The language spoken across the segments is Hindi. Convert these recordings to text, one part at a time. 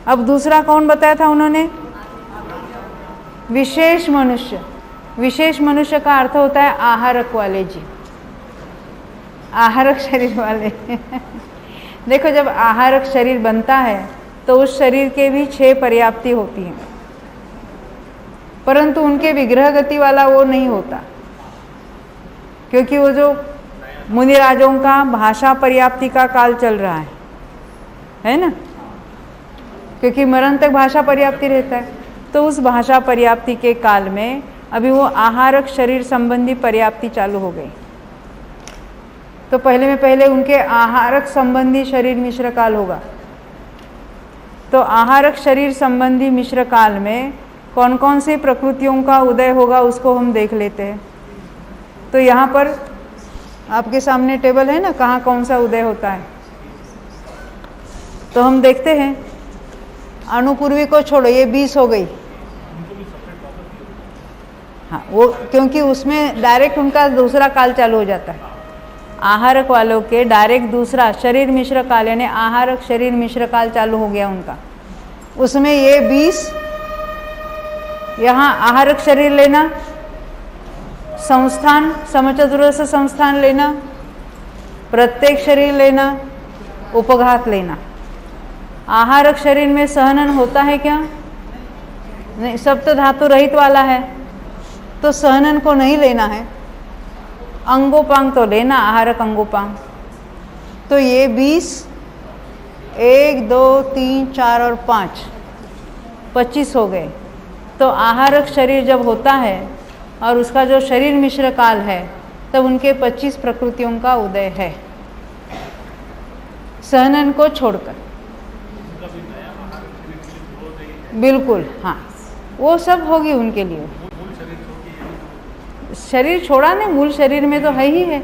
अब दूसरा कौन बताया था उन्होंने? विशेष मनुष्य। विशेष मनुष्य का अर्थ होता है आहारक वाले जीव, आहारक शरीर वाले। देखो, जब आहारक शरीर बनता है तो उस शरीर के भी 6 पर्याप्ति होती हैं, परंतु उनके विग्रह गति वाला वो नहीं होता, क्योंकि वो जो मुनिराजों का भाषा पर्याप्ति का काल चल रहा है ना, क्योंकि मरण तक भाषा पर्याप्ति रहता है। तो उस भाषा पर्याप्ति के काल में अभी वो आहारक शरीर संबंधी पर्याप्ति चालू हो गई। तो पहले उनके आहारक संबंधी शरीर मिश्र काल होगा। तो आहारक शरीर संबंधी मिश्र काल में कौन कौन सी प्रकृतियों का उदय होगा उसको हम देख लेते हैं। तो यहाँ पर आपके सामने टेबल है ना, कहाँ कौन सा उदय होता है। तो हम देखते हैं, अणुपूर्वी को छोड़ो, ये 20 हो गई। हाँ, वो क्योंकि उसमें डायरेक्ट उनका दूसरा काल चालू हो जाता है। आहारक वालों के डायरेक्ट दूसरा शरीर मिश्र काल, यानी आहारक शरीर मिश्र काल चालू हो गया उनका। उसमें ये 20, यहाँ आहारक शरीर लेना, संस्थान समचतुर्दश संस्थान लेना, प्रत्येक शरीर लेना, उपघात लेना। आहारक शरीर में सहनन होता है क्या? नहीं, सप्त धातु रहित वाला है, तो सहनन को नहीं लेना है। अंगोपांग तो लेना, आहारक अंगोपांग। तो ये 20, 1 2 3 4 और 5, 25 हो गए। तो आहारक शरीर जब होता है और उसका जो शरीर मिश्र काल है, तब उनके 25 प्रकृतियों का उदय है, सहनन को छोड़कर। बिल्कुल, हाँ, वो सब होगी उनके लिए। शरीर छोड़ा नहीं, मूल शरीर में तो है ही है।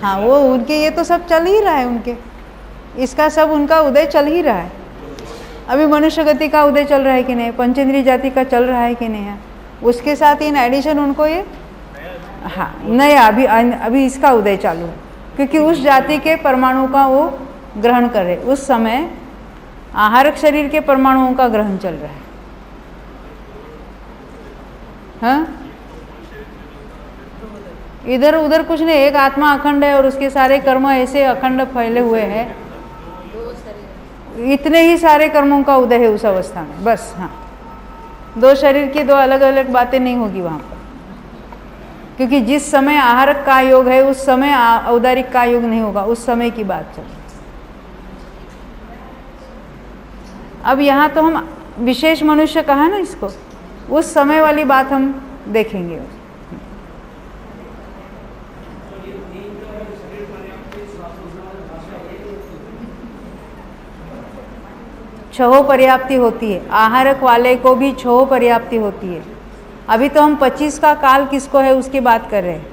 हाँ, वो उनके ये तो सब चल ही रहा है, उनके इसका सब उनका उदय चल ही रहा है। अभी मनुष्य गति का उदय चल रहा है कि नहीं, पंचेंद्रिय जाति का चल रहा है कि नहीं है, उसके साथ इन एडिशन उनको ये, हाँ, नया अभी इसका उदय चालू है, क्योंकि उस जाति के परमाणु का वो ग्रहण कर रहे। उस समय आहारक शरीर के परमाणुओं का ग्रहण चल रहा है। हाँ, इधर उधर कुछ नहीं, एक आत्मा अखंड है और उसके सारे कर्म ऐसे अखंड फैले हुए हैं। इतने ही सारे कर्मों का उदय है उस अवस्था में, बस। हाँ, 2 शरीर की 2 अलग अलग बातें नहीं होगी वहाँ पर, क्योंकि जिस समय आहारक का योग है उस समय औदारिक का योग नहीं होगा, उस समय की बात चल। अब यहाँ तो हम विशेष मनुष्य कहा ना इसको, उस समय वाली बात हम देखेंगे। छहो पर्याप्ति होती है, आहारक वाले को भी छहो पर्याप्ति होती है। अभी तो हम 25 का काल किसको है उसकी बात कर रहे हैं।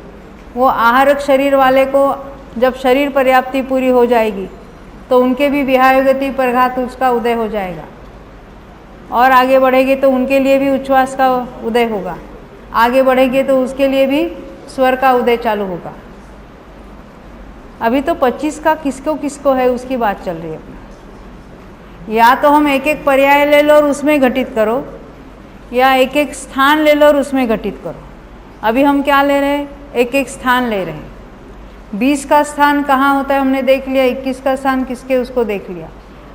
वो आहारक शरीर वाले को जब शरीर पर्याप्ति पूरी हो जाएगी तो उनके भी विहायुगति प्रघात उसका उदय हो जाएगा, और आगे बढ़ेंगे तो उनके लिए भी उच्छ्वास का उदय होगा, आगे बढ़ेंगे तो उसके लिए भी स्वर का उदय चालू होगा। अभी तो 25 का किसको किसको है उसकी बात चल रही है। या तो हम एक एक पर्याय ले लो और उसमें घटित करो, या एक एक स्थान ले लो और उसमें घटित करो। अभी हम क्या ले रहे हैं? एक एक स्थान ले रहे हैं। 20 का स्थान कहाँ होता है हमने देख लिया, 21 का स्थान किसके उसको देख लिया।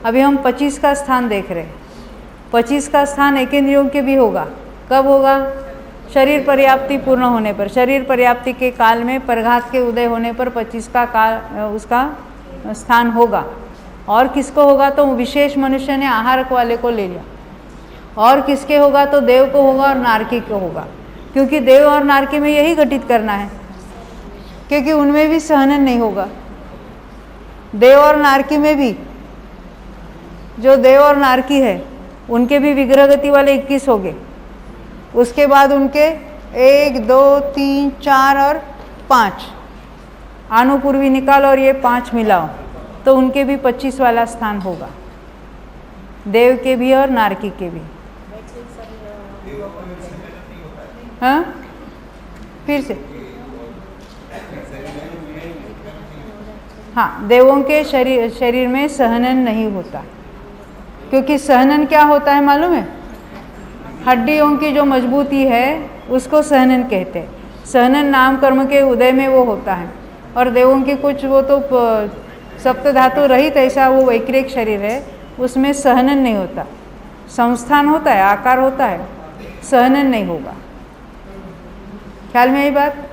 अभी हम 25 का स्थान देख रहे हैं। 25 का स्थान एकेंद्रियों के भी होगा। कब होगा? शरीर पर्याप्ति पूर्ण होने पर, शरीर पर्याप्ति के काल में प्रघात के उदय होने पर 25 का काल उसका स्थान होगा। और किसको होगा? तो विशेष मनुष्य ने आहारक वाले को ले लिया। और किसके होगा? तो देव को होगा और नारकी को होगा, क्योंकि देव और नारकी में यही घटित करना है, क्योंकि उनमें भी सहनन नहीं होगा। देव और नारकी में भी, जो देव और नारकी है उनके भी विग्रह गति वाले 21 हो गए। उसके बाद उनके 1 2 3 4 और 5 आनुपूर्वी निकालो और ये 5 मिलाओ तो उनके भी 25 वाला स्थान होगा, देव के भी और नारकी के भी। हाँ, फिर से, हाँ, देवों के शरीर में सहनन नहीं होता। क्योंकि सहनन क्या होता है मालूम है? हड्डियों की जो मजबूती है उसको सहनन कहते हैं। सहनन नाम कर्म के उदय में वो होता है। और देवों की कुछ वो तो सप्त धातु रहित ऐसा वो वैक्रिक शरीर है, उसमें सहनन नहीं होता। संस्थान होता है, आकार होता है, सहनन नहीं होगा। ख्याल में आई बात?